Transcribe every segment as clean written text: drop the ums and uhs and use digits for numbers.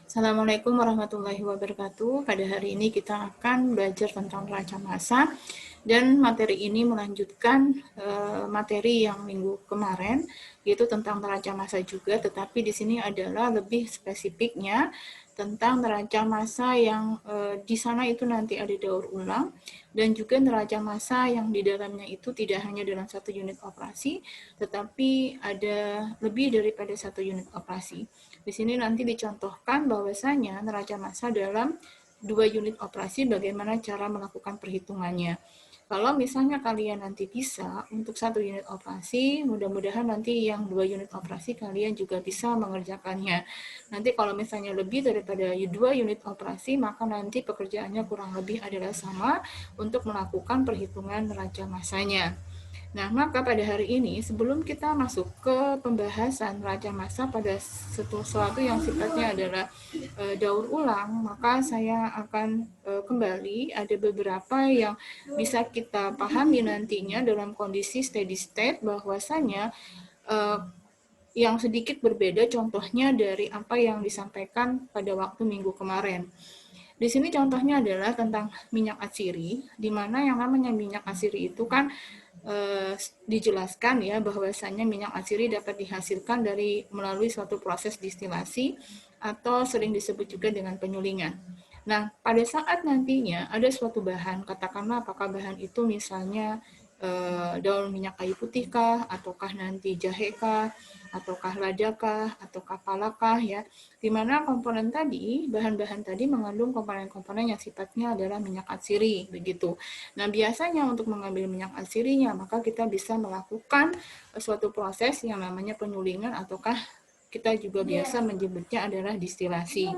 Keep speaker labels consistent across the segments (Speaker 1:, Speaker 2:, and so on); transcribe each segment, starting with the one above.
Speaker 1: Assalamualaikum warahmatullahi wabarakatuh. Pada hari ini kita akan belajar tentang neraca massa dan materi ini melanjutkan materi yang minggu kemarin, yaitu tentang neraca massa juga, tetapi di sini adalah lebih spesifiknya tentang neraca massa yang di sana itu nanti ada daur ulang dan juga neraca massa yang di dalamnya itu tidak hanya dalam satu unit operasi, tetapi ada lebih daripada satu unit operasi. Di sini nanti dicontohkan bahwasanya neraca massa dalam 2 unit operasi bagaimana cara melakukan perhitungannya. Kalau misalnya kalian nanti bisa untuk 1 unit operasi, mudah-mudahan nanti yang 2 unit operasi kalian juga bisa mengerjakannya. Nanti kalau misalnya lebih daripada 2 unit operasi, maka nanti pekerjaannya kurang lebih adalah sama untuk melakukan perhitungan neraca massanya. Nah, maka pada hari ini, sebelum kita masuk ke pembahasan neraca massa pada sesuatu yang sifatnya adalah daur ulang, maka saya akan kembali ada beberapa yang bisa kita pahami nantinya dalam kondisi steady state, bahwasanya yang sedikit berbeda contohnya dari apa yang disampaikan pada waktu minggu kemarin. Di sini contohnya adalah tentang minyak atsiri, di mana yang namanya minyak atsiri itu kan dijelaskan ya bahwasanya minyak atsiri dapat dihasilkan dari melalui suatu proses distilasi atau sering disebut juga dengan penyulingan. Nah, pada saat nantinya ada suatu bahan, katakanlah apakah bahan itu misalnya daun minyak kayu putih kah, ataukah nanti jahe kah, ataukah lada kah, ataukah pala kah ya, di mana komponen tadi, bahan-bahan tadi mengandung komponen-komponen yang sifatnya adalah minyak atsiri, begitu. Nah, biasanya untuk mengambil minyak atsirinya, maka kita bisa melakukan suatu proses yang namanya penyulingan, ataukah kita juga biasa menyebutnya adalah distilasi.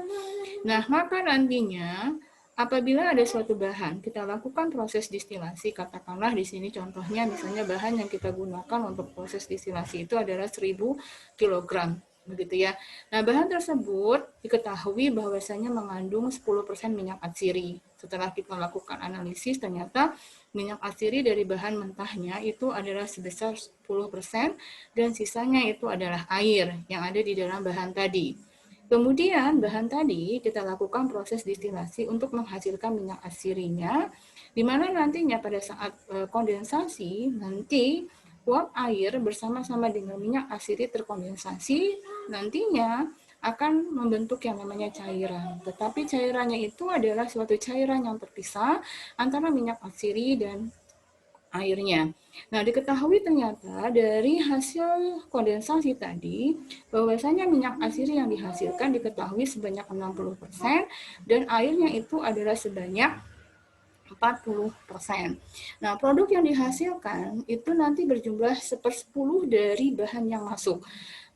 Speaker 1: Nah, maka nantinya apabila ada suatu bahan, kita lakukan proses distilasi, katakanlah di sini contohnya misalnya bahan yang kita gunakan untuk proses distilasi itu adalah 1000 kg, begitu ya. Nah, bahan tersebut diketahui bahwasanya mengandung 10% minyak atsiri. Setelah kita lakukan analisis, ternyata minyak atsiri dari bahan mentahnya itu adalah sebesar 10% dan sisanya itu adalah air yang ada di dalam bahan tadi. Kemudian bahan tadi kita lakukan proses distilasi untuk menghasilkan minyak atsirinya, di mana nantinya pada saat kondensasi nanti uap air bersama-sama dengan minyak atsiri terkondensasi nantinya akan membentuk yang namanya cairan. Tetapi cairannya itu adalah suatu cairan yang terpisah antara minyak atsiri dan airnya. Nah, diketahui ternyata dari hasil kondensasi tadi, bahwasanya minyak atsiri yang dihasilkan diketahui sebanyak 60% dan airnya itu adalah sebanyak 40%. Nah, produk yang dihasilkan itu nanti berjumlah 1/10 dari bahan yang masuk.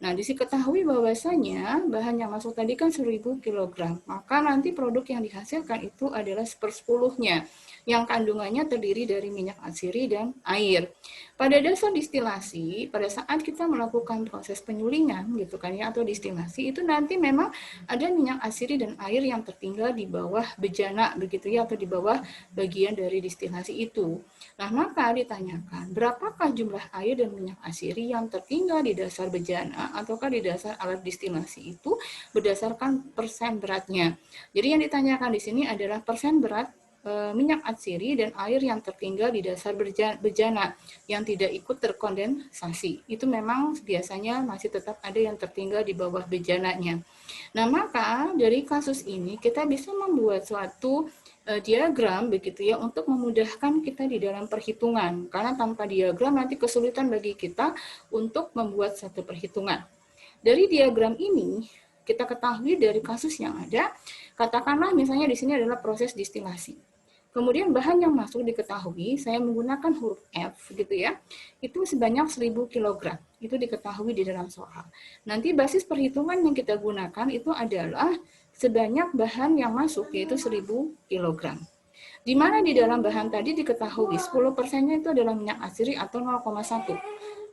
Speaker 1: Nah, diketahui bahwasanya bahan yang masuk tadi kan 1000 kg, maka nanti produk yang dihasilkan itu adalah 1/10-nya, yang kandungannya terdiri dari minyak atsiri dan air. Pada dasar distilasi, pada saat kita melakukan proses penyulingan gitu kan ya, atau distilasi, itu nanti memang ada minyak atsiri dan air yang tertinggal di bawah bejana begitu ya, atau di bawah bagian dari distilasi itu. Nah, maka ditanyakan, berapakah jumlah air dan minyak atsiri yang tertinggal di dasar bejana ataukah di dasar alat distilasi itu berdasarkan persen beratnya. Jadi yang ditanyakan di sini adalah persen berat minyak atsiri dan air yang tertinggal di dasar bejana yang tidak ikut terkondensasi. Itu memang biasanya masih tetap ada yang tertinggal di bawah bejananya. Nah, maka dari kasus ini kita bisa membuat suatu diagram begitu ya untuk memudahkan kita di dalam perhitungan, karena tanpa diagram nanti kesulitan bagi kita untuk membuat satu perhitungan. Dari diagram ini kita ketahui dari kasus yang ada, katakanlah misalnya di sini adalah proses distilasi. Kemudian bahan yang masuk diketahui, saya menggunakan huruf F gitu ya, itu sebanyak 1000 kg. Itu diketahui di dalam soal. Nanti basis perhitungan yang kita gunakan itu adalah sebanyak bahan yang masuk, yaitu 1000 kg. Di mana di dalam bahan tadi diketahui 10%-nya itu adalah minyak atsiri atau 0,1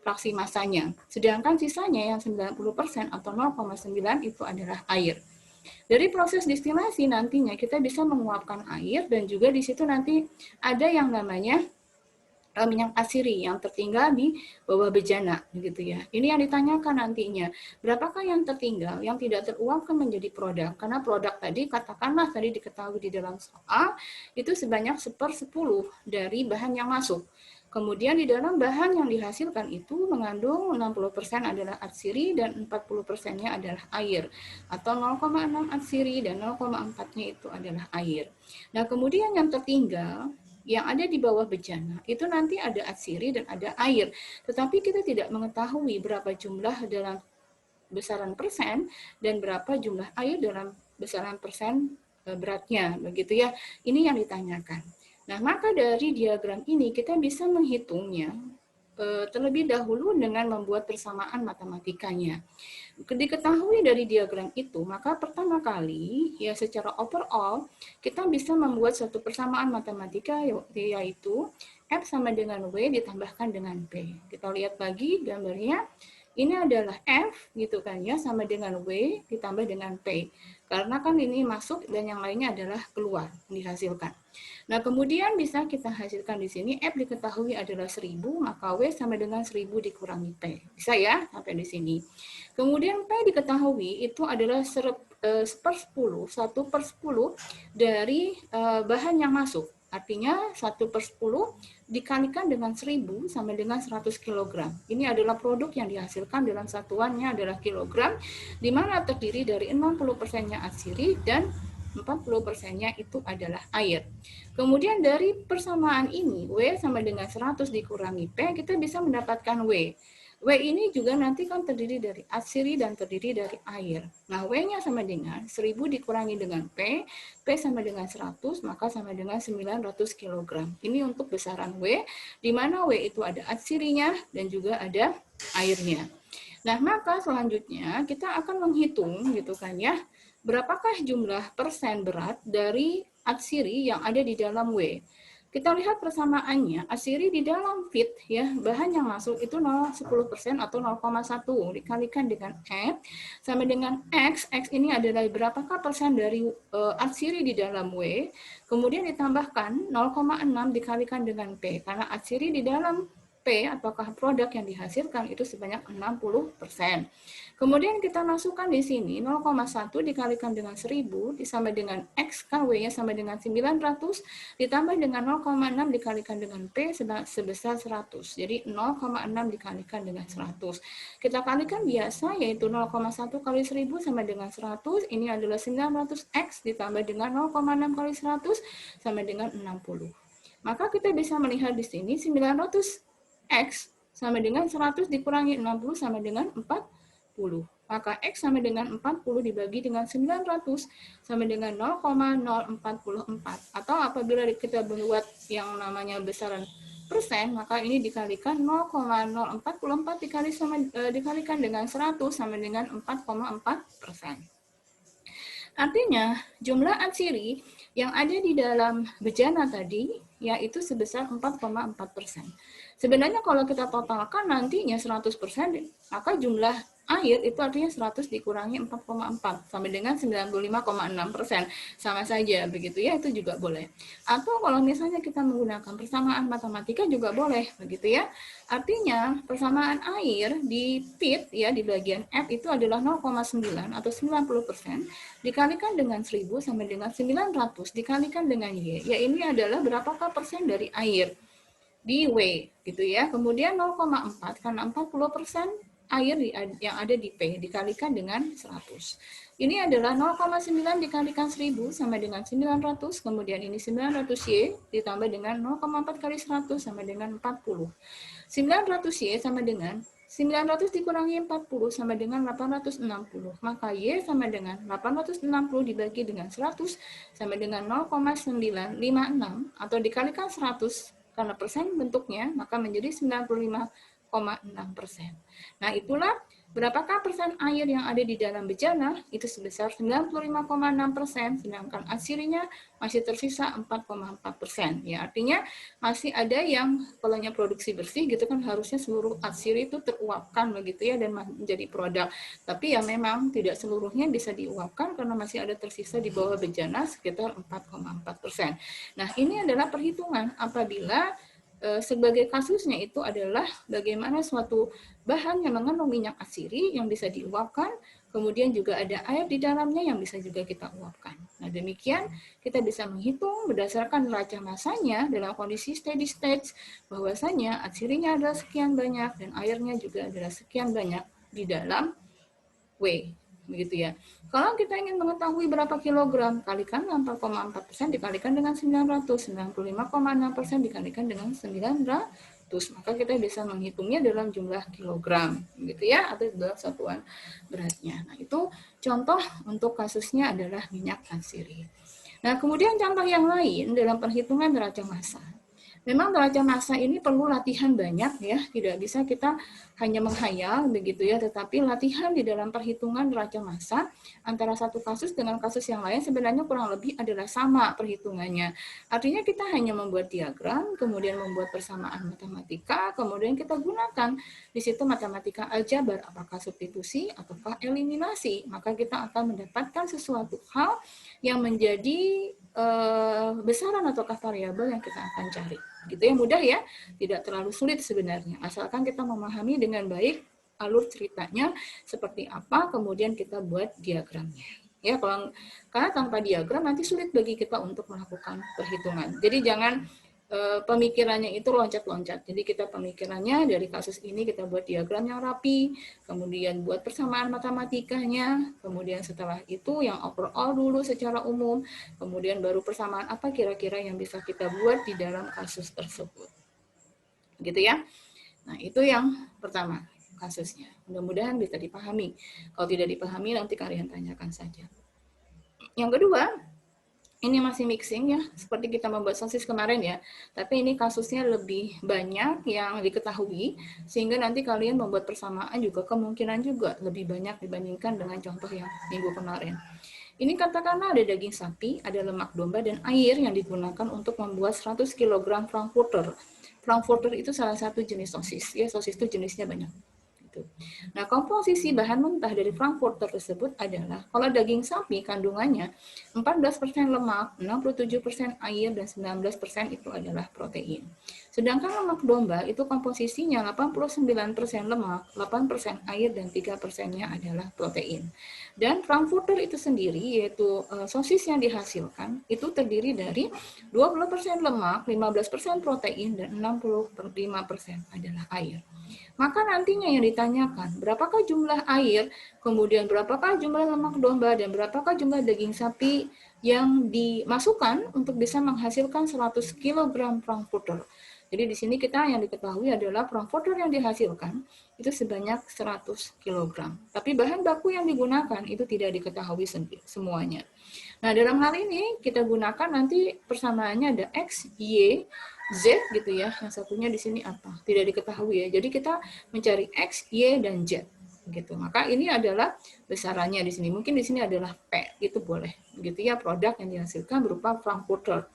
Speaker 1: fraksi masanya. Sedangkan sisanya yang 90% atau 0,9 itu adalah air. Dari proses distilasi nantinya kita bisa menguapkan air dan juga di situ nanti ada yang namanya minyak atsiri yang tertinggal di bawah bejana, gitu ya. Ini yang ditanyakan nantinya, berapakah yang tertinggal yang tidak teruapkan menjadi produk? Karena produk tadi katakanlah tadi diketahui di dalam soal itu sebanyak 1/10 dari bahan yang masuk. Kemudian di dalam bahan yang dihasilkan itu mengandung 60% adalah atsiri dan 40%-nya adalah air, atau 0,6 atsiri dan 0,4-nya itu adalah air. Nah, kemudian yang tertinggal yang ada di bawah bejana itu nanti ada atsiri dan ada air, tetapi kita tidak mengetahui berapa jumlah dalam besaran persen dan berapa jumlah air dalam besaran persen beratnya, begitu ya. Ini yang ditanyakan. Nah, maka dari diagram ini kita bisa menghitungnya terlebih dahulu dengan membuat persamaan matematikanya. Diketahui dari diagram itu, maka pertama kali ya secara overall kita bisa membuat suatu persamaan matematika yaitu F sama dengan W ditambahkan dengan P. Kita lihat lagi gambarnya. Ini adalah F gitu kan ya, sama dengan W ditambah dengan P. Karena kan ini masuk dan yang lainnya adalah keluar, dihasilkan. Nah, kemudian bisa kita hasilkan di sini F diketahui adalah 1000, maka W sama dengan 1000 dikurangi P. Bisa ya sampai di sini. Kemudian P diketahui itu adalah 1/10 dari bahan yang masuk. Artinya 1/10 dikalikan dengan 1000 sama dengan 100 kg. Ini adalah produk yang dihasilkan dalam satuannya adalah kilogram, di mana terdiri dari 60%-nya atsiri dan 40%-nya itu adalah air. Kemudian dari persamaan ini, W sama dengan 100 dikurangi P, kita bisa mendapatkan W. W ini juga nanti kan terdiri dari atsiri dan terdiri dari air. Nah, W-nya sama dengan 1000 dikurangi dengan P, P sama dengan 100, maka sama dengan 900 kg. Ini untuk besaran W, di mana W itu ada atsirinya dan juga ada airnya. Nah, maka selanjutnya kita akan menghitung gitu kan ya, berapakah jumlah persen berat dari atsiri yang ada di dalam W. Kita lihat persamaannya, atsiri di dalam fit ya, bahan yang masuk itu 10% atau 0,1 dikalikan dengan F sama dengan X. X ini adalah berapakah persen dari atsiri di dalam W, kemudian ditambahkan 0,6 dikalikan dengan P, karena atsiri di dalam P, apakah produk yang dihasilkan itu sebanyak 60%. Kemudian kita masukkan di sini 0,1 dikalikan dengan 1000 sama dengan X, kan W-nya sama dengan 900, ditambah dengan 0,6 dikalikan dengan P sebesar 100. Jadi 0,6 dikalikan dengan 100. Kita kalikan biasa, yaitu 0,1 kali 1000 sama dengan 100. Ini adalah 900X ditambah dengan 0,6 kali 100 sama dengan 60. Maka kita bisa melihat di sini 900 X sama dengan 100 dikurangi 60 sama dengan 40. Maka X sama dengan 40 dibagi dengan 900 sama dengan 0,044. Atau apabila kita membuat yang namanya besaran persen, maka ini dikalikan 0,044 dikalikan dengan 100 sama dengan 4,4%. Artinya, jumlah atsiri yang ada di dalam bejana tadi, yaitu sebesar 4,4%. Sebenarnya kalau kita totalkan nantinya 100%, maka jumlah air itu artinya 100 dikurangi 4,4 sama dengan 95,6%. Sama saja begitu ya, itu juga boleh. Atau kalau misalnya kita menggunakan persamaan matematika juga boleh begitu ya. Artinya persamaan air di pit ya, di bagian F itu adalah 0,9 atau 90% dikalikan dengan 1000 sama dengan 900 dikalikan dengan Y. Ya, ini adalah berapakah persen dari air di W gitu ya. Kemudian 0,4 karena 40% air yang ada di P dikalikan dengan 100. Ini adalah 0,9 dikalikan 1000 sama dengan 900, kemudian ini 900Y ditambah dengan 0,4 kali 100 sama dengan 40. 900Y sama dengan 900 dikurangi 40 sama dengan 860. Maka Y sama dengan 860 dibagi dengan 100 sama dengan 0,956 atau dikalikan 100 karena persen bentuknya, maka menjadi 95,6%. Nah, itulah berapakah persen air yang ada di dalam bejana, itu sebesar 95,6%, sedangkan atsirinya masih tersisa 4,4%. Ya, artinya masih ada yang kalau produksi bersih gitu kan harusnya seluruh atsiri itu teruapkan begitu ya dan menjadi produk. Tapi ya memang tidak seluruhnya bisa diuapkan karena masih ada tersisa di bawah bejana sekitar 4,4%. Nah, ini adalah perhitungan apabila sebagai kasusnya itu adalah bagaimana suatu bahan yang mengandung minyak atsiri yang bisa diuapkan, kemudian juga ada air di dalamnya yang bisa juga kita uapkan. Nah, demikian kita bisa menghitung berdasarkan neraca masanya dalam kondisi steady state bahwasanya atsirinya adalah sekian banyak dan airnya juga adalah sekian banyak di dalam W, begitu ya. Kalau kita ingin mengetahui berapa kilogram, kalikan 4,4% dikalikan dengan 900, 95,6% dikalikan dengan 900, maka kita bisa menghitungnya dalam jumlah kilogram, gitu ya, atau dalam satuan beratnya. Nah, itu contoh untuk kasusnya adalah minyak atsiri. Nah, kemudian contoh yang lain dalam perhitungan neraca massa. Memang neraca massa ini perlu latihan banyak ya, tidak bisa kita hanya menghayal begitu ya, tetapi latihan di dalam perhitungan neraca massa antara satu kasus dengan kasus yang lain sebenarnya kurang lebih adalah sama perhitungannya. Artinya kita hanya membuat diagram, kemudian membuat persamaan matematika, kemudian kita gunakan di situ matematika aljabar, apakah substitusi ataukah eliminasi, maka kita akan mendapatkan sesuatu hal yang menjadi besaran ataukah variabel yang kita akan cari. Gitu ya, mudah ya, tidak terlalu sulit sebenarnya, asalkan kita memahami dengan baik alur ceritanya seperti apa, kemudian kita buat diagramnya. Ya, karena tanpa diagram nanti sulit bagi kita untuk melakukan perhitungan. Jadi jangan pemikirannya itu loncat-loncat. Jadi kita pemikirannya dari kasus ini kita buat diagram yang rapi, kemudian buat persamaan matematikanya, kemudian setelah itu yang overall dulu secara umum, kemudian baru persamaan apa kira-kira yang bisa kita buat di dalam kasus tersebut. Gitu ya. Nah, itu yang pertama kasusnya. Mudah-mudahan bisa dipahami. Kalau tidak dipahami nanti kalian tanyakan saja. Yang kedua, ini masih mixing ya, seperti kita membuat sosis kemarin ya, tapi ini kasusnya lebih banyak yang diketahui, sehingga nanti kalian membuat persamaan juga kemungkinan juga lebih banyak dibandingkan dengan contoh yang minggu kemarin. Ini katakanlah ada daging sapi, ada lemak domba, dan air yang digunakan untuk membuat 100 kg frankfurter. Frankfurter itu salah satu jenis sosis, ya sosis itu jenisnya banyak. Nah, komposisi bahan mentah dari frankfurter tersebut adalah kalau daging sapi kandungannya 14% lemak, 67% air, dan 19% itu adalah protein. Sedangkan lemak domba itu komposisinya 89% lemak, 8% air, dan 3%-nya adalah protein. Dan frankfurter itu sendiri, yaitu sosis yang dihasilkan, itu terdiri dari 20% lemak, 15% protein, dan 65% adalah air. Maka nantinya yang ditanyakan, berapakah jumlah air, kemudian berapakah jumlah lemak domba, dan berapakah jumlah daging sapi yang dimasukkan untuk bisa menghasilkan 100 kg frankfurter. Jadi di sini kita yang diketahui adalah frankfurter yang dihasilkan itu sebanyak 100 kg. Tapi bahan baku yang digunakan itu tidak diketahui semuanya. Nah, dalam hal ini kita gunakan nanti persamaannya ada X, Y, Z gitu ya. Yang satunya di sini apa? Tidak diketahui ya. Jadi kita mencari X, Y, dan Z gitu. Maka ini adalah besarannya di sini. Mungkin di sini adalah P, itu boleh. Gitu ya, produk yang dihasilkan berupa frankfurter.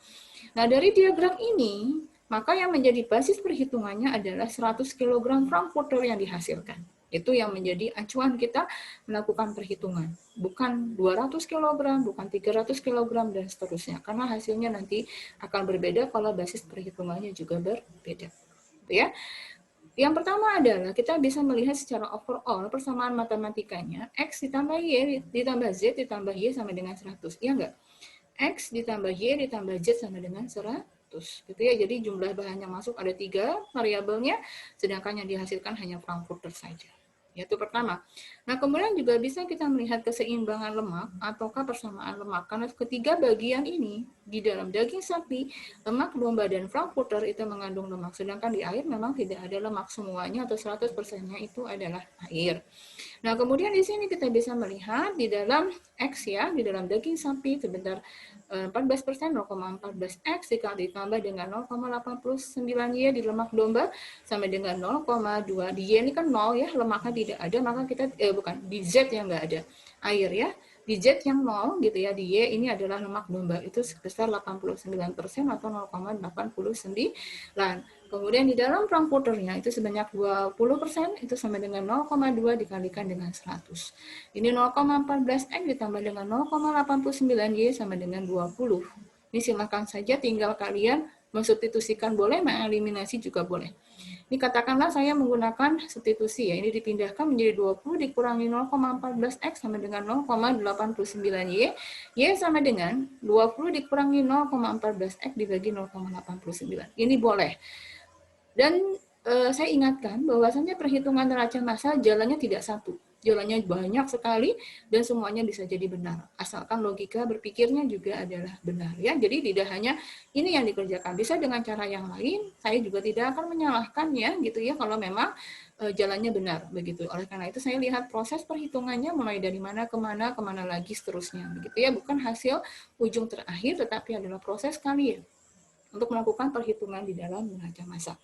Speaker 1: Nah, dari diagram ini, maka yang menjadi basis perhitungannya adalah 100 kg frankfurter yang dihasilkan. Itu yang menjadi acuan kita melakukan perhitungan. Bukan 200 kg, bukan 300 kg, dan seterusnya. Karena hasilnya nanti akan berbeda kalau basis perhitungannya juga berbeda. Ya. Yang pertama adalah kita bisa melihat secara overall persamaan matematikanya. X ditambah Y ditambah Z ditambah Y sama dengan 100. Iya enggak? X ditambah Y ditambah Z sama dengan 100. Gitu ya. Jadi jumlah bahan yang masuk ada 3 variabelnya, sedangkan yang dihasilkan hanya frankfurter saja. Itu pertama. Nah, kemudian juga bisa kita melihat keseimbangan lemak ataukah persamaan lemak. Karena ketiga bagian ini di dalam daging sapi, lemak domba, dan frankfurter itu mengandung lemak. Sedangkan di air memang tidak ada lemak semuanya atau 100%-nya itu adalah air. Nah, kemudian di sini kita bisa melihat di dalam X ya, di dalam daging sapi sebentar 14%, 0,14 X ditambah dengan 0,89 Y di lemak domba sama dengan 0,2 di Y ini kan 0 ya, lemaknya tidak ada, maka kita bukan di Z yang enggak ada air ya. Di Z yang 0 gitu ya, di Y ini adalah lemak domba itu sebesar 89% atau 0,89. Kemudian di dalam frankfurternya itu sebanyak 20%, itu sama dengan 0,2 dikalikan dengan 100. Ini 0,14 X ditambah dengan 0,89 Y sama dengan 20. Ini silakan saja tinggal kalian mensubstitusikan boleh, mengeliminasi juga boleh. Ini katakanlah saya menggunakan substitusi ya, ini dipindahkan menjadi 20 dikurangi 0,14X sama dengan 0,89Y, Y sama dengan 20 dikurangi 0,14X dibagi 0,89. Ini boleh. Dan saya ingatkan bahwasannya perhitungan neraca massal jalannya tidak satu. Jalannya banyak sekali dan semuanya bisa jadi benar. Asalkan logika berpikirnya juga adalah benar ya. Jadi tidak hanya ini yang dikerjakan, bisa dengan cara yang lain. Saya juga tidak akan menyalahkan ya gitu ya kalau memang jalannya benar begitu. Oleh karena itu saya lihat proses perhitungannya mulai dari mana kemana lagi seterusnya begitu ya. Bukan hasil ujung terakhir tetapi adalah proses kalian untuk melakukan perhitungan di dalam neraca massal.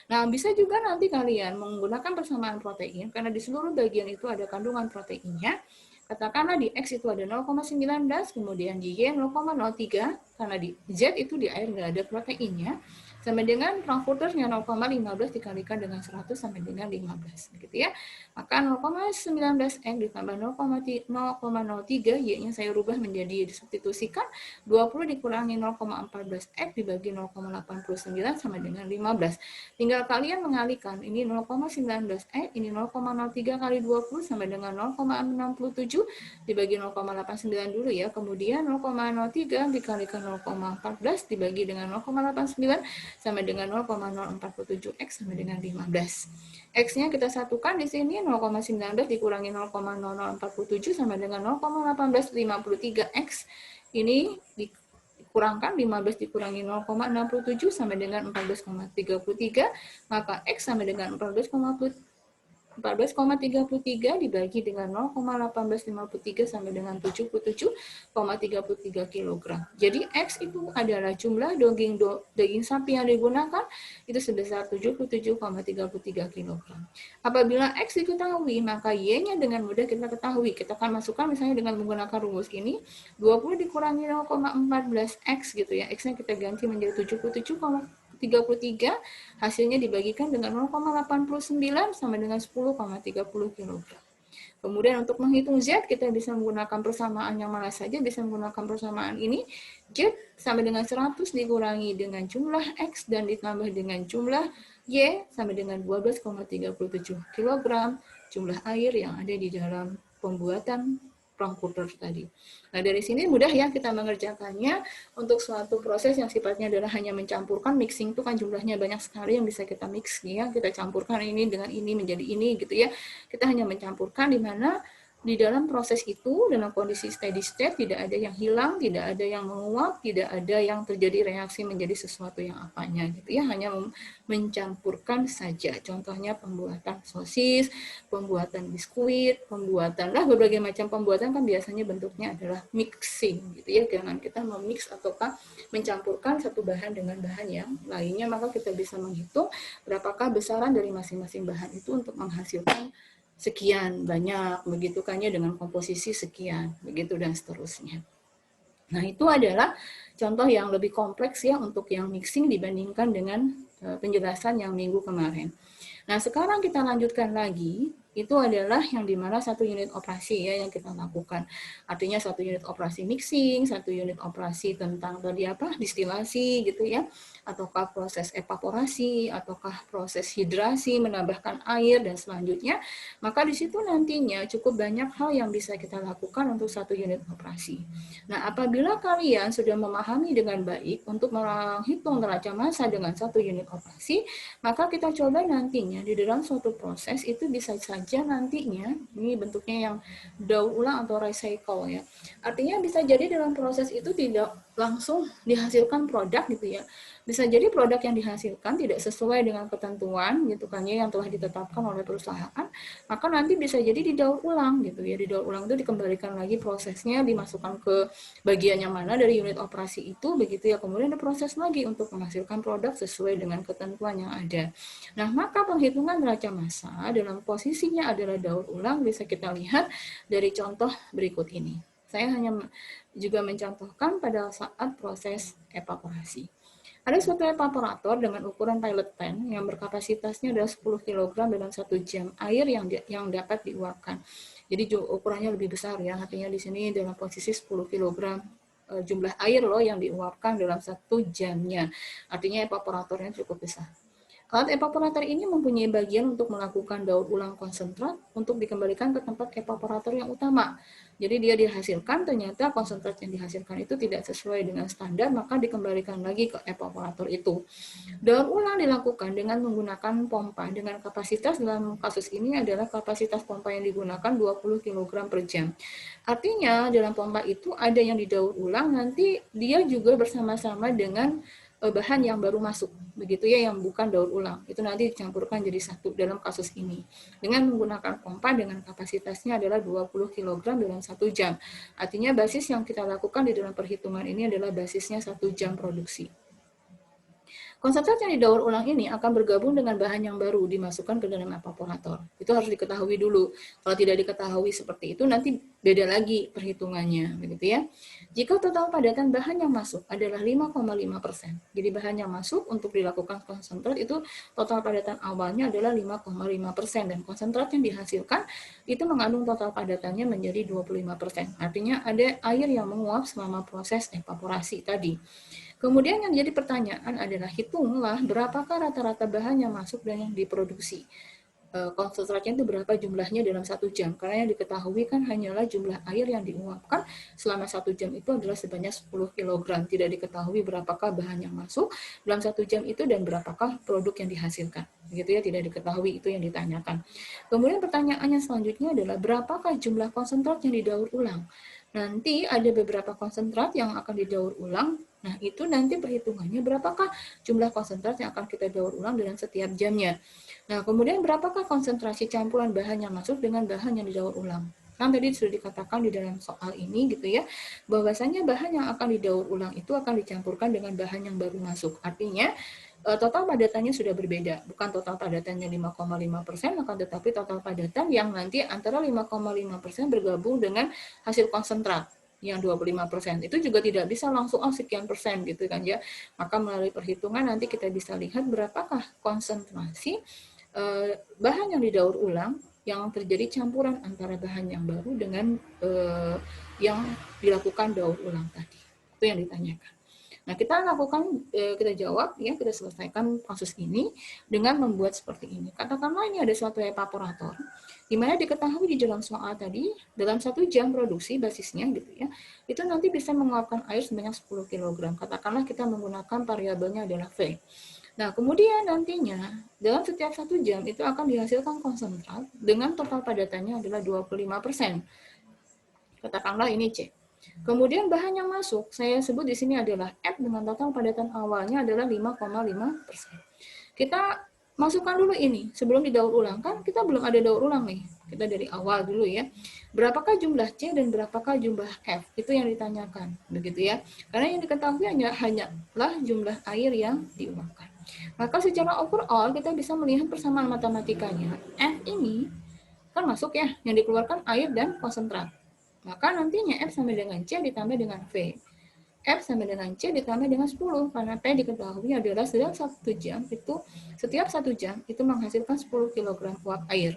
Speaker 1: Nah, bisa juga nanti kalian menggunakan persamaan protein, karena di seluruh bagian itu ada kandungan proteinnya. Katakanlah di X itu ada 0,19, kemudian di Y 0,03, karena di Z itu di air nggak ada proteinnya, sama dengan frankfurternya 0,15 dikalikan dengan 100 sampai dengan 15, gitu ya. Maka 0,19 X ditambah 0,03, Y-nya saya rubah menjadi disubstitusikan 20 dikurangi 0,14 X dibagi 0,89 sama dengan 15. Tinggal kalian mengalihkan, ini 0,19 X, ini 0,03 kali 20 sama dengan 0,67 dibagi 0,89 dulu ya, kemudian 0,03 dikalikan 0,14 dibagi dengan 0,89 sama dengan 0,047 X sama dengan 15. X-nya kita satukan di sini 0,19 dikurangi 0,0047 sama dengan 0,1853 X. Ini dikurangkan 15 dikurangi 0,67 sama dengan 14,33, maka X sama dengan 14,33 dibagi dengan 0,1853 sampai dengan 77,33 kg. Jadi X itu adalah jumlah daging sapi yang digunakan itu sebesar 77,33 kg. Apabila X diketahui, maka Y-nya dengan mudah kita ketahui. Kita akan masukkan misalnya dengan menggunakan rumus ini, 20 dikurangi 0,14 X gitu ya. X-nya kita ganti menjadi 77,33, hasilnya dibagikan dengan 0,89 sama dengan 10,30 kg. Kemudian untuk menghitung Z, kita bisa menggunakan persamaan yang mana saja, bisa menggunakan persamaan ini. Z sama dengan 100 dikurangi dengan jumlah X dan ditambah dengan jumlah Y sama dengan 12,37 kg jumlah air yang ada di dalam pembuatan frankfurter tadi. Nah, dari sini mudah ya kita mengerjakannya untuk suatu proses yang sifatnya adalah hanya mencampurkan. Mixing itu kan jumlahnya banyak sekali yang bisa kita mix ya, kita campurkan ini dengan ini menjadi ini gitu ya. Kita hanya mencampurkan di mana di dalam proses itu, dalam kondisi steady state, tidak ada yang hilang, tidak ada yang menguap, tidak ada yang terjadi reaksi menjadi sesuatu yang apanya gitu ya, hanya mencampurkan saja. Contohnya pembuatan sosis, pembuatan biskuit, pembuatan berbagai macam pembuatan kan biasanya bentuknya adalah mixing gitu ya. Jangan kita memix ataukah mencampurkan satu bahan dengan bahan yang lainnya, maka kita bisa menghitung berapakah besaran dari masing-masing bahan itu untuk menghasilkan sekian banyak begitu kan ya, dengan komposisi sekian begitu dan seterusnya. Nah, itu adalah contoh yang lebih kompleks ya untuk yang mixing dibandingkan dengan penjelasan yang minggu kemarin. Nah, sekarang kita lanjutkan lagi, itu adalah yang dimana satu unit operasi ya yang kita lakukan. Artinya satu unit operasi mixing, satu unit operasi tentang tadi apa, distilasi gitu ya, ataukah proses evaporasi, ataukah proses hidrasi, menambahkan air, dan selanjutnya. Maka di situ nantinya cukup banyak hal yang bisa kita lakukan untuk satu unit operasi. Nah, apabila kalian sudah memahami dengan baik untuk menghitung neraca massa dengan satu unit operasi, maka kita coba nantinya di dalam suatu proses itu bisa saja nantinya, ini bentuknya yang daur ulang atau recycle ya. Artinya bisa jadi dalam proses itu tidak langsung dihasilkan produk gitu ya. Bisa jadi produk yang dihasilkan tidak sesuai dengan ketentuan gitu kan ya yang telah ditetapkan oleh perusahaan, maka nanti bisa jadi didaur ulang gitu ya. Didaur ulang itu dikembalikan lagi prosesnya, dimasukkan ke bagian yang mana dari unit operasi itu begitu ya, kemudian diproses lagi untuk menghasilkan produk sesuai dengan ketentuan yang ada. Nah, maka penghitungan neraca massa dalam posisinya adalah daur ulang bisa kita lihat dari contoh berikut ini. Saya hanya juga mencontohkan pada saat proses evaporasi. Ada suatu evaporator dengan ukuran pilot pan yang berkapasitasnya adalah 10 kg dalam 1 jam air yang dapat diuapkan. Jadi ukurannya lebih besar ya, artinya di sini dalam posisi 10 kg jumlah air loh yang diuapkan dalam 1 jamnya. Artinya evaporatornya cukup besar. Alat evaporator ini mempunyai bagian untuk melakukan daur ulang konsentrat untuk dikembalikan ke tempat evaporator yang utama. Jadi dia dihasilkan, ternyata konsentrat yang dihasilkan itu tidak sesuai dengan standar, maka dikembalikan lagi ke evaporator itu. Daur ulang dilakukan dengan menggunakan pompa dengan kapasitas dalam kasus ini adalah kapasitas pompa yang digunakan 20 kg per jam. Artinya dalam pompa itu ada yang didaur ulang, nanti dia juga bersama-sama dengan bahan yang baru masuk, begitu ya, yang bukan daur ulang. Itu nanti dicampurkan jadi satu dalam kasus ini. Dengan menggunakan pompa dengan kapasitasnya adalah 20 kg dalam 1 jam. Artinya basis yang kita lakukan di dalam perhitungan ini adalah basisnya 1 jam produksi. Konsentrat yang didaur ulang ini akan bergabung dengan bahan yang baru dimasukkan ke dalam evaporator. Itu harus diketahui dulu. Kalau tidak diketahui seperti itu, nanti beda lagi perhitungannya, begitu ya. Jika total padatan bahan yang masuk adalah 5,5%, jadi bahan yang masuk untuk dilakukan konsentrat itu total padatan awalnya adalah 5,5%, dan konsentrat yang dihasilkan itu mengandung total padatannya menjadi 25%. Artinya ada air yang menguap selama proses evaporasi tadi. Kemudian yang jadi pertanyaan adalah hitunglah berapakah rata-rata bahan yang masuk dan yang diproduksi. Konsentratnya itu berapa jumlahnya dalam 1 jam. Karena yang diketahui kan hanyalah jumlah air yang diuapkan selama 1 jam itu adalah sebanyak 10 kg. Tidak diketahui berapakah bahan yang masuk dalam 1 jam itu dan berapakah produk yang dihasilkan. Begitu ya, tidak diketahui, itu yang ditanyakan. Kemudian pertanyaannya selanjutnya adalah berapakah jumlah konsentrat yang didaur ulang. Nanti ada beberapa konsentrat yang akan didaur ulang. Nah, itu nanti perhitungannya berapakah jumlah konsentrat yang akan kita daur ulang dalam setiap jamnya. Nah, kemudian berapakah konsentrasi campuran bahan yang masuk dengan bahan yang didaur ulang. Kan tadi sudah dikatakan di dalam soal ini gitu ya, bahwasanya bahan yang akan didaur ulang itu akan dicampurkan dengan bahan yang baru masuk. Artinya, total padatannya sudah berbeda, bukan total padatannya 5,5%, akan tetapi total padatan yang nanti antara 5,5% bergabung dengan hasil konsentrat yang 25%. Itu juga tidak bisa langsung sekian persen gitu kan ya. Maka melalui perhitungan nanti kita bisa lihat berapakah konsentrasi bahan yang didaur ulang yang terjadi campuran antara bahan yang baru dengan yang dilakukan daur ulang tadi. Itu yang ditanyakan. Nah, kita lakukan, kita jawab ya, kita selesaikan kasus ini dengan membuat seperti ini. Katakanlah ini ada suatu evaporator, di mana diketahui di dalam soal tadi, dalam 1 jam produksi basisnya gitu ya, itu nanti bisa menguapkan air sebanyak 10 kg. Katakanlah kita menggunakan variabelnya adalah V. Nah, kemudian nantinya dalam setiap 1 jam itu akan dihasilkan konsentrat dengan total padatannya adalah 25%. Katakanlah ini C. Kemudian bahan yang masuk, saya sebut di sini adalah F dengan total padatan awalnya adalah 5,5%. Kita masukkan dulu ini, sebelum didaur ulang, kan kita belum ada daur ulang nih. Kita dari awal dulu ya. Berapakah jumlah C dan berapakah jumlah F? Itu yang ditanyakan, begitu ya. Karena yang diketahui hanyalah jumlah air yang diuapkan. Maka secara overall kita bisa melihat persamaan matematikanya. F ini kan masuk ya, yang dikeluarkan air dan konsentrat. Maka nantinya F sama dengan C ditambah dengan V. F sama dengan C ditambah dengan 10. Karena P diketahui adalah dalam 1 jam itu, setiap 1 jam itu menghasilkan 10 kg uap air.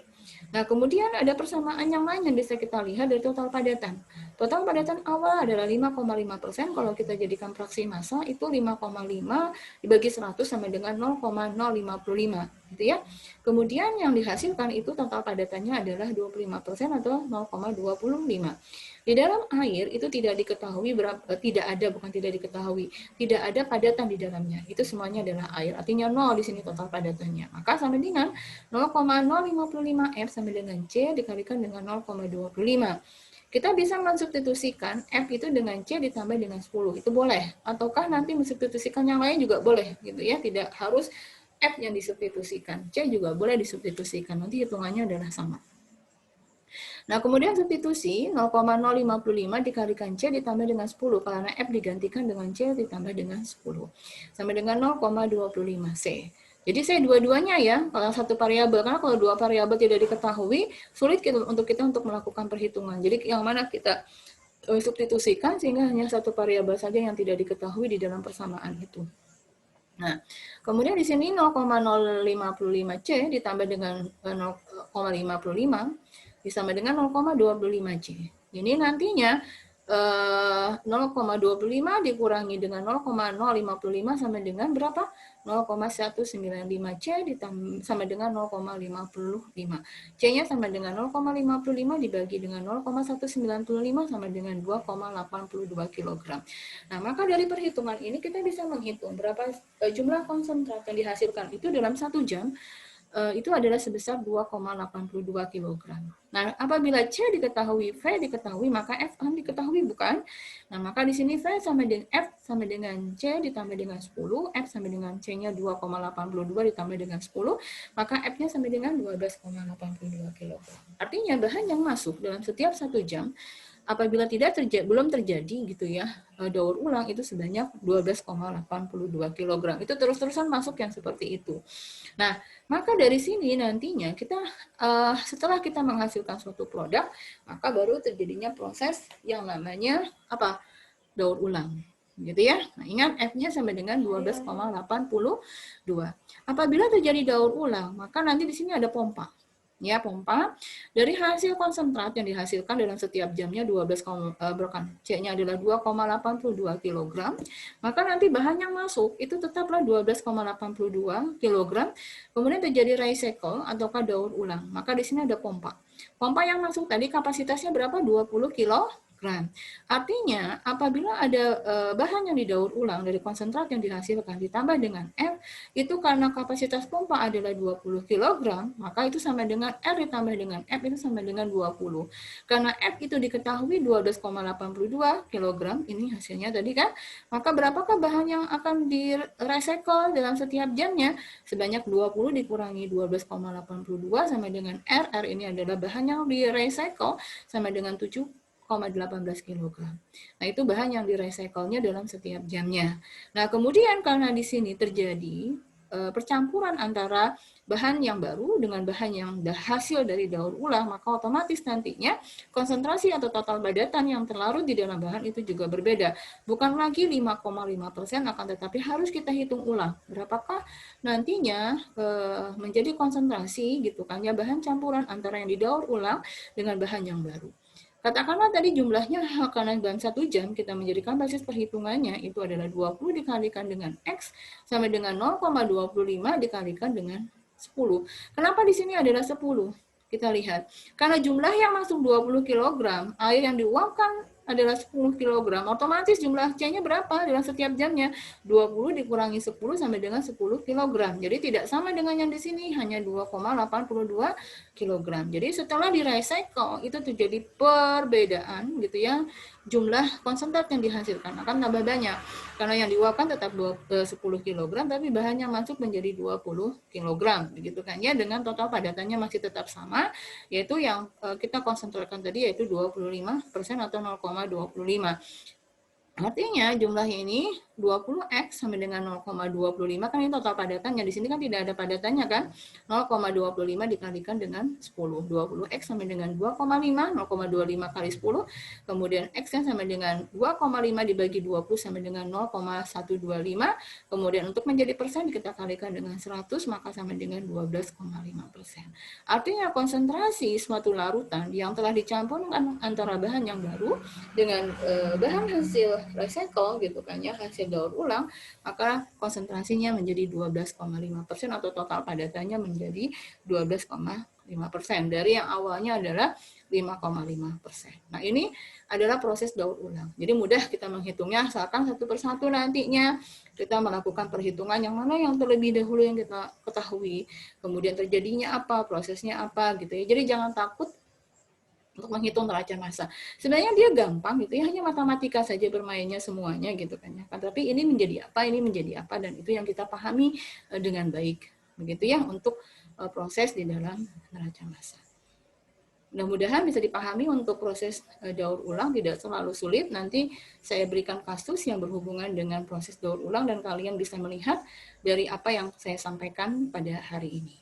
Speaker 1: Nah, kemudian ada persamaan yang lain yang bisa kita lihat dari total padatan. Total padatan awal adalah 5,5%. Kalau kita jadikan fraksi massa, itu 5,5 dibagi 100 sama dengan 0,055. Gitu ya. Kemudian yang dihasilkan itu total padatannya adalah 25% atau 0,25. Di dalam air itu tidak diketahui tidak ada padatan di dalamnya. Itu semuanya adalah air. Artinya 0 di sini total padatannya. Maka sama dengan 0,055 F sama dengan C dikalikan dengan 0,25. Kita bisa mensubstitusikan F itu dengan C ditambah dengan 10. Itu boleh. Ataukah nanti mensubstitusikan yang lain juga boleh gitu ya. Tidak harus F yang disubstitusikan. C juga boleh disubstitusikan. Nanti hitungannya adalah sama. Nah, kemudian substitusi 0,055 dikalikan C ditambah dengan 10, karena F digantikan dengan C ditambah dengan 10. Sama dengan 0,25 C. Jadi saya dua-duanya ya, kalau satu variabel, karena kalau dua variabel tidak diketahui, sulit untuk kita melakukan perhitungan. Jadi yang mana kita substitusikan sehingga hanya satu variabel saja yang tidak diketahui di dalam persamaan itu. Nah, kemudian di sini 0,055 C ditambah dengan 0,55 sama dengan 0,25 C. Ini nantinya 0,25 dikurangi dengan 0,055 sama dengan berapa? 0,195. C sama dengan 0,55. C-nya sama dengan 0,55 dibagi dengan 0,195 sama dengan 2,82 kg. Nah, maka dari perhitungan ini kita bisa menghitung berapa jumlah konsentrat yang dihasilkan itu dalam 1 jam. Itu adalah sebesar 2,82 kg. Nah, apabila C diketahui, V diketahui, maka F kan diketahui, bukan? Nah, maka di sini V sama dengan F sama dengan C ditambah dengan 10, F sama dengan C-nya 2,82 ditambah dengan 10, maka F-nya sama dengan 12,82 kg. Artinya bahan yang masuk dalam setiap 1 jam apabila belum terjadi gitu ya daur ulang itu sebanyak 12,82 kg. Itu terus-terusan masuk yang seperti itu. Nah, maka dari sini nantinya kita setelah kita menghasilkan suatu produk, maka baru terjadinya proses yang namanya apa? Daur ulang. Gitu ya. Nah, ingat F-nya sama dengan 12,82. Apabila terjadi daur ulang, maka nanti di sini ada pompa. Ya, pompa dari hasil konsentrat yang dihasilkan dalam setiap jamnya 12, C-nya adalah 2,82 kg, maka nanti bahan yang masuk itu tetaplah 12,82 kg, kemudian terjadi recycle ataukah daur ulang, maka di sini ada pompa. Pompa yang masuk tadi kapasitasnya berapa? 20 kg. Artinya apabila ada bahan yang didaur ulang dari konsentrat yang dihasilkan ditambah dengan F, itu karena kapasitas pompa adalah 20 kg, maka itu sama dengan R ditambah dengan F itu sama dengan 20. Karena F itu diketahui 12,82 kg, ini hasilnya tadi kan, maka berapakah bahan yang akan di-recycle dalam setiap jamnya? Sebanyak 20 dikurangi 12,82 sama dengan R. R ini adalah bahan yang di-recycle sama dengan 7,18 kg. Nah, itu bahan yang di-recycle-nya dalam setiap jamnya. Nah, kemudian karena di sini terjadi percampuran antara bahan yang baru dengan bahan yang hasil dari daur ulang, maka otomatis nantinya konsentrasi atau total padatan yang terlarut di dalam bahan itu juga berbeda. Bukan lagi 5,5%, akan tetapi harus kita hitung ulang. Berapakah nantinya menjadi konsentrasi gitu kan ya bahan campuran antara yang didaur ulang dengan bahan yang baru. Katakanlah tadi jumlahnya karena dalam 1 jam kita menjadikan basis perhitungannya itu adalah 20 dikalikan dengan X sama dengan 0,25 dikalikan dengan 10. Kenapa di sini adalah 10? Kita lihat. Karena jumlah yang masuk 20 kg, air yang diuapkan adalah 10 kg, otomatis jumlah C-nya berapa dalam setiap jamnya? 20 dikurangi 10 sampai dengan 10 kg. Jadi tidak sama dengan yang di sini, hanya 2,82 kg. Jadi setelah di-recycle itu terjadi perbedaan gitu ya. Jumlah konsentrat yang dihasilkan akan tambah banyak. Karena yang diuapkan tetap 10 kg, tapi bahannya masuk menjadi 20 kg. Begitu kan ya, dengan total padatannya masih tetap sama, yaitu yang kita konsentrasikan tadi yaitu 25% atau 0,25. Artinya jumlah ini 20X sama dengan 0,25 kan ini total padatannya. Di sini kan tidak ada padatannya kan. 0,25 dikalikan dengan 10. 20X sama dengan 2,5, 0,25 kali 10. Kemudian X-nya sama dengan 2,5 dibagi 20 sama dengan 0,125. Kemudian untuk menjadi persen kita kalikan dengan 100 maka sama dengan 12,5%. Artinya konsentrasi suatu larutan yang telah dicampurkan antara bahan yang baru dengan bahan hasil recycle gitu kan ya, hasil daur ulang, maka konsentrasinya menjadi 12,5% atau total padatannya menjadi 12,5% dari yang awalnya adalah 5,5%. Nah, ini adalah proses daur ulang. Jadi mudah kita menghitungnya, asalkan satu persatu nantinya kita melakukan perhitungan yang mana yang terlebih dahulu yang kita ketahui, kemudian terjadinya apa, prosesnya apa gitu ya. Jadi jangan takut untuk menghitung neraca massa. Sebenarnya dia gampang gitu ya, hanya matematika saja bermainnya semuanya gitu kan ya. Tapi ini menjadi apa dan itu yang kita pahami dengan baik. Begitu ya untuk proses di dalam neraca massa. Mudah-mudahan bisa dipahami untuk proses daur ulang tidak terlalu sulit. Nanti saya berikan kasus yang berhubungan dengan proses daur ulang dan kalian bisa melihat dari apa yang saya sampaikan pada hari ini.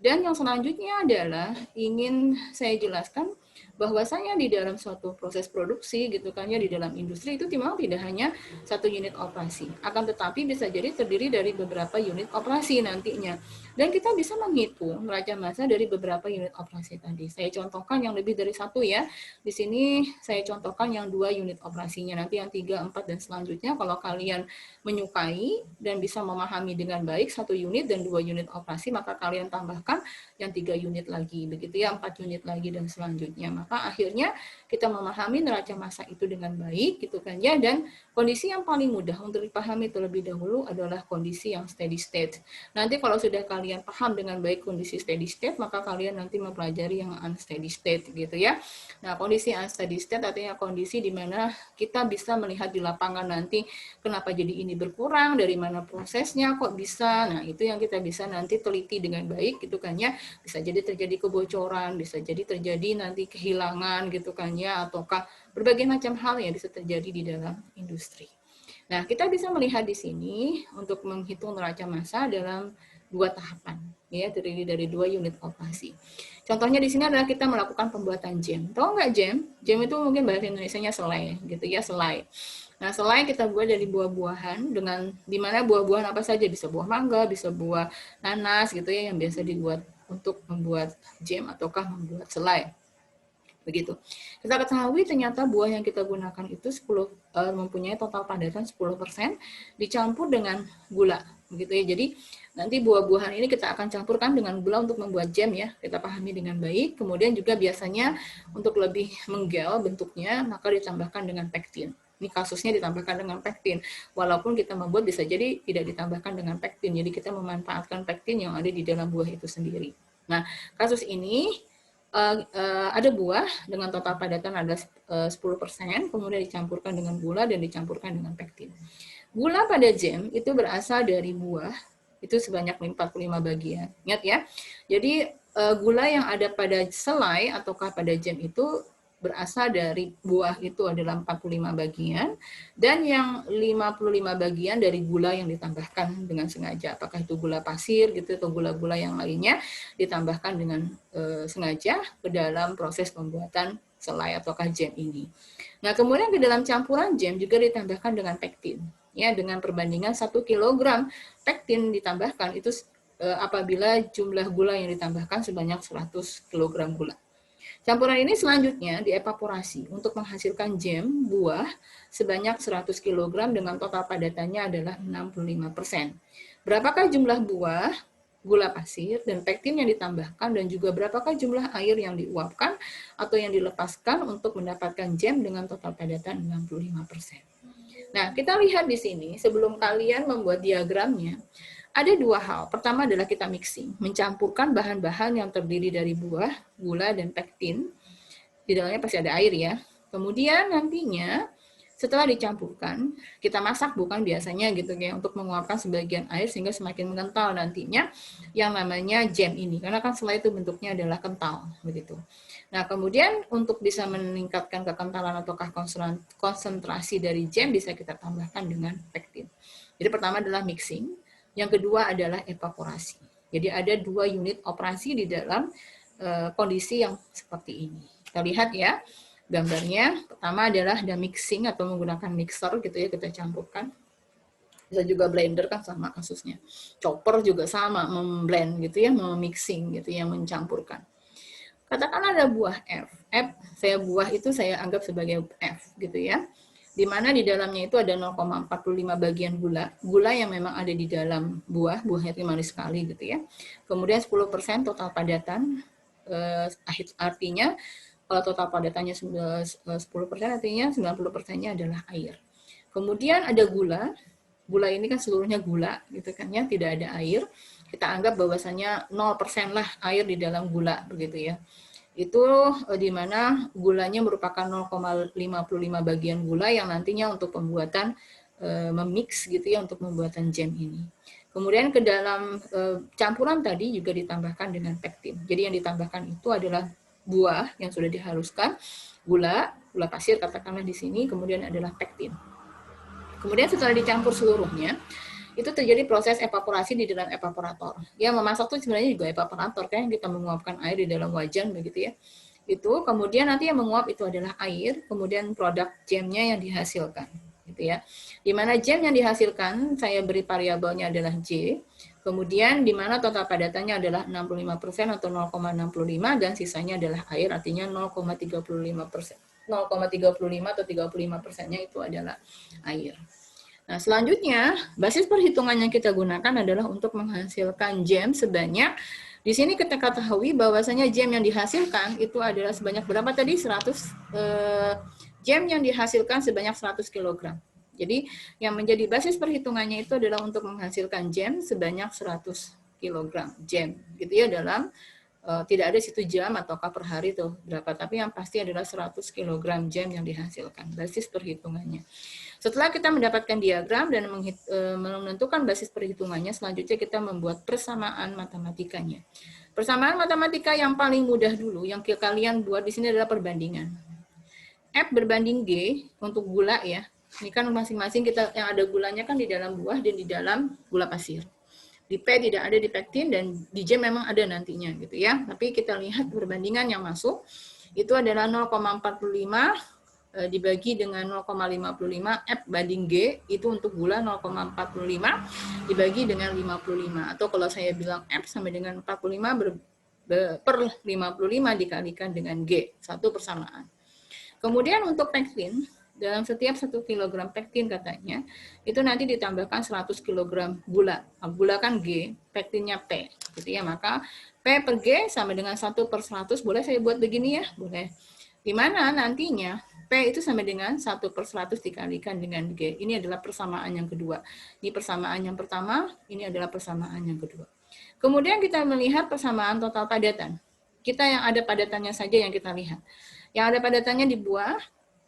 Speaker 1: Dan yang selanjutnya adalah ingin saya jelaskan bahwasanya di dalam suatu proses produksi gitu kan ya, di dalam industri itu memang tidak hanya satu unit operasi, akan tetapi bisa jadi terdiri dari beberapa unit operasi nantinya. Dan kita bisa menghitung neraca massa dari beberapa unit operasi tadi. Saya contohkan yang lebih dari satu ya. Di sini saya contohkan yang 2 unit operasinya. Nanti yang 3, 4, dan selanjutnya kalau kalian menyukai dan bisa memahami dengan baik 1 unit dan 2 unit operasi, maka kalian tambahkan yang 3 unit lagi. Begitu ya, 4 unit lagi dan selanjutnya. Maka akhirnya kita memahami neraca massa itu dengan baik gitu kan ya. Dan kondisi yang paling mudah untuk dipahami terlebih dahulu adalah kondisi yang steady state. Nanti kalau sudah kalian paham dengan baik kondisi steady state, maka kalian nanti mempelajari yang unsteady state gitu ya. Nah, kondisi unsteady state artinya kondisi di mana kita bisa melihat di lapangan nanti kenapa jadi ini berkurang, dari mana prosesnya kok bisa. Nah, itu yang kita bisa nanti teliti dengan baik gitu kan ya. Bisa jadi terjadi kebocoran, bisa jadi terjadi nanti kehilangan gitu kan ya, ataukah berbagai macam hal yang bisa terjadi di dalam industri. Nah, kita bisa melihat di sini untuk menghitung neraca massa dalam 2 tahapan, ya, terdiri dari 2 unit operasi. Contohnya di sini adalah kita melakukan pembuatan jam. Tahu nggak jam? Jam itu mungkin bahasa Indonesianya selai, gitu ya, selai. Nah, selai kita buat dari buah-buahan dengan dimana buah-buahan apa saja, bisa buah mangga, bisa buah nanas, gitu ya, yang biasa dibuat untuk membuat jam ataukah membuat selai. Begitu. Kita ketahui ternyata buah yang kita gunakan itu mempunyai total padatan 10% dicampur dengan gula, begitu ya. Jadi nanti buah-buahan ini kita akan campurkan dengan gula untuk membuat jam ya. Kita pahami dengan baik. Kemudian juga biasanya untuk lebih menggel bentuknya maka ditambahkan dengan pektin. Ini kasusnya ditambahkan dengan pektin. Walaupun kita membuat bisa jadi tidak ditambahkan dengan pektin. Jadi kita memanfaatkan pektin yang ada di dalam buah itu sendiri. Nah, kasus ini ada buah dengan total padatan ada 10%, kemudian dicampurkan dengan gula dan dicampurkan dengan pektin. Gula pada jam itu berasal dari buah, itu sebanyak 45 bagian. Ingat ya, jadi gula yang ada pada selai ataukah pada jam itu berasal dari buah itu adalah 45 bagian, dan yang 55 bagian dari gula yang ditambahkan dengan sengaja. Apakah itu gula pasir gitu atau gula-gula yang lainnya ditambahkan dengan sengaja ke dalam proses pembuatan selai ataukah jam ini. Nah, kemudian ke dalam campuran jam juga ditambahkan dengan pektin. Ya, dengan perbandingan 1 kg pektin ditambahkan itu apabila jumlah gula yang ditambahkan sebanyak 100 kg gula. Campuran ini selanjutnya dievaporasi untuk menghasilkan jam buah sebanyak 100 kg dengan total padatannya adalah 65%. Berapakah jumlah buah, gula pasir, dan pektin yang ditambahkan, dan juga berapakah jumlah air yang diuapkan atau yang dilepaskan untuk mendapatkan jam dengan total padatan 65%. Nah, kita lihat di sini sebelum kalian membuat diagramnya, ada 2 hal. Pertama adalah kita mixing, mencampurkan bahan-bahan yang terdiri dari buah, gula, dan pektin. Di dalamnya pasti ada air ya. Kemudian nantinya setelah dicampurkan, kita masak bukan biasanya gitu ya, untuk menguapkan sebagian air sehingga semakin mengental nantinya yang namanya jam ini. Karena kan selai itu bentuknya adalah kental begitu. Nah, kemudian untuk bisa meningkatkan kekentalan ataukah konsentrasi dari jam bisa kita tambahkan dengan pektin. Jadi pertama adalah mixing, yang kedua adalah evaporasi. Jadi ada 2 unit operasi di dalam kondisi yang seperti ini. Kita lihat ya gambarnya. Pertama adalah ada mixing atau menggunakan mixer gitu ya, kita campurkan. Bisa juga blender kan sama kasusnya. Chopper juga sama, memblend gitu ya, memixing gitu ya, mencampurkan. Katakan ada buah F. Buah itu saya anggap sebagai F gitu ya. Di mana di dalamnya itu ada 0,45 bagian gula. Gula yang memang ada di dalam buahnya itu manis sekali gitu ya. Kemudian 10% total padatan, artinya kalau total padatannya 10% artinya 90%-nya adalah air. Kemudian ada gula. Gula ini kan seluruhnya gula gitu kan ya, tidak ada air. Kita anggap bahwasanya 0% lah air di dalam gula begitu ya. Itu di mana gulanya merupakan 0,55 bagian gula yang nantinya untuk pembuatan memix gitu ya, untuk pembuatan jam ini. Kemudian ke dalam campuran tadi juga ditambahkan dengan pektin. Jadi yang ditambahkan itu adalah buah yang sudah dihaluskan, gula pasir katakanlah di sini, kemudian adalah pektin. Kemudian setelah dicampur seluruhnya, itu terjadi proses evaporasi di dalam evaporator. Ya, memasak itu sebenarnya juga evaporator kan, kita menguapkan air di dalam wajan begitu ya. Itu kemudian nanti yang menguap itu adalah air, kemudian produk jamnya yang dihasilkan gitu ya. Di mana jam yang dihasilkan saya beri variabelnya adalah J. Kemudian di mana total padatannya adalah 65% atau 0,65 dan sisanya adalah air, artinya 0,35%. 0,35 atau 35%-nya itu adalah air. Nah, selanjutnya basis perhitungan yang kita gunakan adalah untuk menghasilkan jam sebanyak, di sini kita ketahui bahwasanya jam yang dihasilkan itu adalah sebanyak berapa tadi? 100 jam yang dihasilkan sebanyak 100 kg. Jadi yang menjadi basis perhitungannya itu adalah untuk menghasilkan jam sebanyak 100 kg jam. Gitu ya, dalam tidak ada situ jam ataukah per hari tuh berapa, tapi yang pasti adalah 100 kg jam yang dihasilkan, basis perhitungannya. Setelah kita mendapatkan diagram dan menentukan basis perhitungannya, selanjutnya kita membuat persamaan matematikanya. Persamaan matematika yang paling mudah dulu yang kalian buat di sini adalah perbandingan. F berbanding G untuk gula ya. Ini kan masing-masing kita yang ada gulanya kan di dalam buah dan di dalam gula pasir. Di P tidak ada di pektin dan di J memang ada nantinya gitu ya. Tapi kita lihat perbandingan yang masuk itu adalah 0,45 dibagi dengan 0,55 F banding G itu untuk gula 0,45 dibagi dengan 55, atau kalau saya bilang F sama dengan 45 per 55 dikalikan dengan G, satu persamaan. Kemudian untuk pektin, dalam setiap 1 kg pektin katanya, itu nanti ditambahkan 100 kg gula. Gula kan G, pektinnya P. Gitu ya, maka P per G sama dengan 1 per 100. Boleh saya buat begini ya? Boleh. Di mana nantinya P itu sama dengan 1 per 100 dikalikan dengan G. Ini adalah persamaan yang kedua. Ini persamaan yang pertama, ini adalah persamaan yang kedua. Kemudian kita melihat persamaan total padatan. Kita yang ada padatannya saja yang kita lihat. Yang ada padatannya di buah,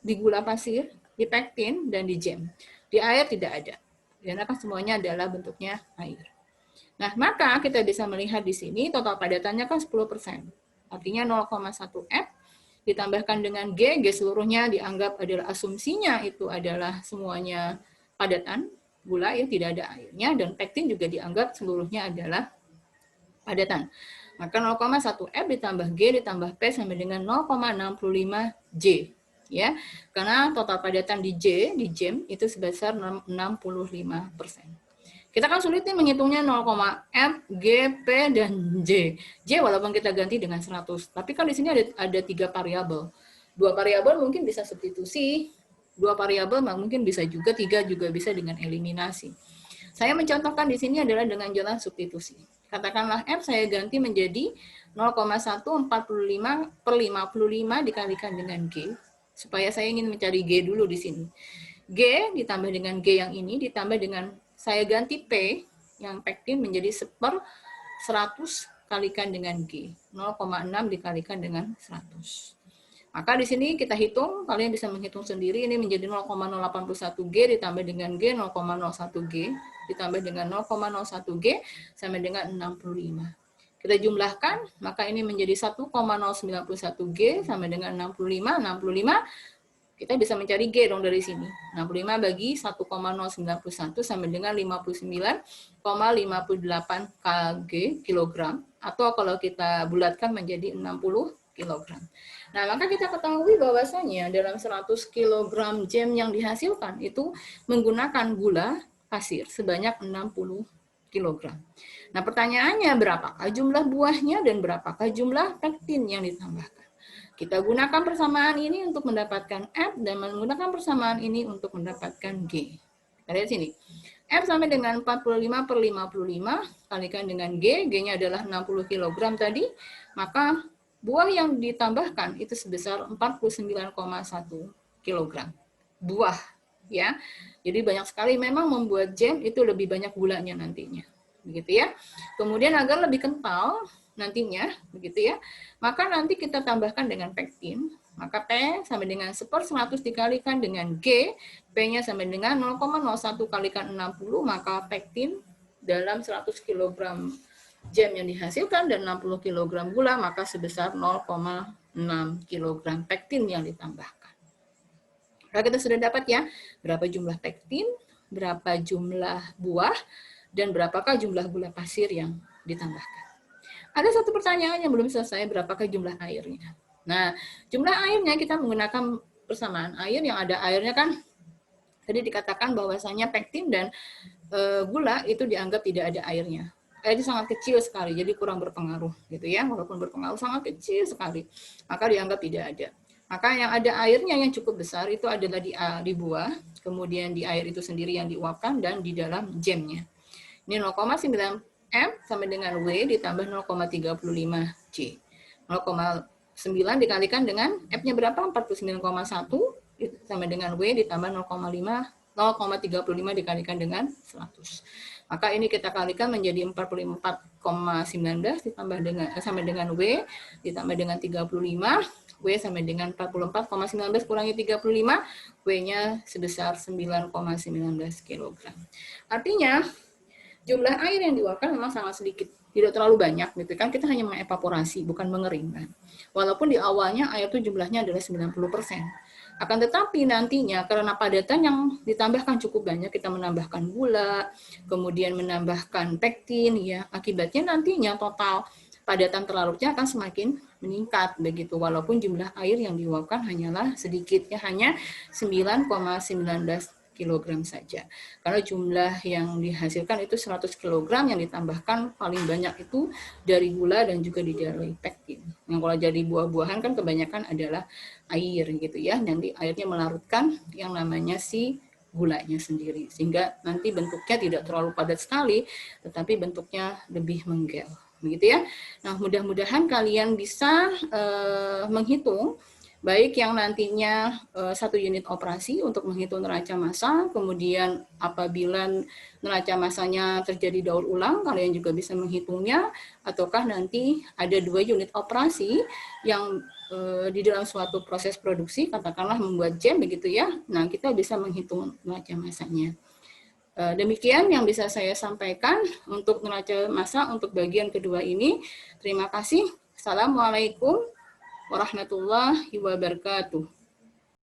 Speaker 1: di gula pasir, di pektin, dan di jam. Di air tidak ada. Karena kan semuanya adalah bentuknya air. Nah, maka kita bisa melihat di sini total padatannya kan 10%. Artinya 0,1 F ditambahkan dengan G, G seluruhnya dianggap adalah asumsinya itu adalah semuanya padatan, gula ya tidak ada airnya, dan pektin juga dianggap seluruhnya adalah padatan. Maka 0,1 F ditambah G ditambah P sama dengan 0,65 J. Ya, karena total padatan di J, di jam itu sebesar 65%. Kita kan sulit nih menghitungnya 0,F, G, P, dan J. J walaupun kita ganti dengan 100, tapi kan di sini ada 3 variabel. 2 variabel mungkin bisa substitusi, 2 variabel mungkin bisa juga, 3 juga bisa dengan eliminasi. Saya mencontohkan di sini adalah dengan jalan substitusi. Katakanlah F saya ganti menjadi 0,145 per 55 dikalikan dengan G. Supaya saya ingin mencari G dulu di sini. G ditambah dengan G yang ini, ditambah dengan saya ganti P yang pektin menjadi 1/100 kalikan dengan G. 0,6 dikalikan dengan 100. Maka di sini kita hitung, kalian bisa menghitung sendiri, ini menjadi 0,081 G ditambah dengan G 0,01 G ditambah dengan 0,01 G sama dengan 65. Kita jumlahkan, maka ini menjadi 1,091 G sama dengan 65. 65, kita bisa mencari G dong dari sini. 65 bagi 1,091 sama dengan 59,58 kg kilogram, atau kalau kita bulatkan menjadi 60 kg. Nah, maka kita ketahui bahwasanya dalam 100 kg jam yang dihasilkan itu menggunakan gula pasir sebanyak 60 kg. Nah, pertanyaannya berapakah jumlah buahnya dan berapakah jumlah pektin yang ditambahkan? Kita gunakan persamaan ini untuk mendapatkan F dan menggunakan persamaan ini untuk mendapatkan G. Kita lihat sini. F sama dengan 45 per 55 kalikan dengan G, G-nya adalah 60 kg tadi, maka buah yang ditambahkan itu sebesar 49,1 kg. Buah, ya. Jadi banyak sekali memang membuat jam itu lebih banyak gulanya nantinya. Begitu ya. Kemudian agar lebih kental nantinya, begitu ya. Maka nanti kita tambahkan dengan pektin, maka P sama dengan 1/100 dikalikan dengan G, P-nya sama dengan 0,01 kalikan 60, maka pektin dalam 100 kg jam yang dihasilkan dan 60 kg gula, maka sebesar 0,6 kg pektin yang ditambahkan. Nah, kita sudah dapat ya, berapa jumlah pektin, berapa jumlah buah, dan berapakah jumlah gula pasir yang ditambahkan. Ada satu pertanyaan yang belum selesai, berapakah jumlah airnya? Nah, jumlah airnya kita menggunakan persamaan air, yang ada airnya kan, tadi dikatakan bahwasanya pektin dan gula itu dianggap tidak ada airnya. airnya sangat kecil sekali, jadi kurang berpengaruh gitu ya, walaupun berpengaruh sangat kecil sekali, maka dianggap tidak ada. Maka yang ada airnya yang cukup besar itu adalah di buah, kemudian di air itu sendiri yang diuapkan, dan di dalam jamnya. Ini 0,9 M sama dengan W ditambah 0,35 C. 0,9 dikalikan dengan F-nya berapa? 49,1 sama dengan W ditambah 0,35 dikalikan dengan 100. Maka ini kita kalikan menjadi 44,19 ditambah dengan sama dengan W ditambah dengan 35, W sama dengan 44,19 kurangi 35, W-nya sebesar 9,19 kg. Artinya jumlah air yang diuapkan memang sangat sedikit, tidak terlalu banyak gitu kan, kita hanya mengevaporasi bukan mengeringkan. Walaupun di awalnya air itu jumlahnya adalah 90%. Akan tetapi nantinya karena padatan yang ditambahkan cukup banyak, kita menambahkan gula, kemudian menambahkan pektin ya, akibatnya nantinya total padatan terlarutnya akan semakin meningkat begitu, walaupun jumlah air yang diuapkan hanyalah sedikit ya, hanya 9,19 kilogram saja. Karena jumlah yang dihasilkan itu 100 kilogram, yang ditambahkan paling banyak itu dari gula dan juga dari pektin. Yang kalau jadi buah-buahan kan kebanyakan adalah air gitu ya, nanti airnya melarutkan yang namanya si gulanya sendiri, sehingga nanti bentuknya tidak terlalu padat sekali, tetapi bentuknya lebih menggel, begitu ya. Nah, mudah-mudahan kalian bisa menghitung baik yang nantinya 1 unit operasi untuk menghitung neraca massa, kemudian apabila neraca massanya terjadi daur ulang, kalian juga bisa menghitungnya, ataukah nanti ada 2 unit operasi yang di dalam suatu proses produksi, katakanlah membuat jam begitu ya, nah kita bisa menghitung neraca massanya. Demikian yang bisa saya sampaikan untuk neraca massa untuk bagian kedua ini. Terima kasih. Assalamualaikum warahmatullahi wabarakatuh.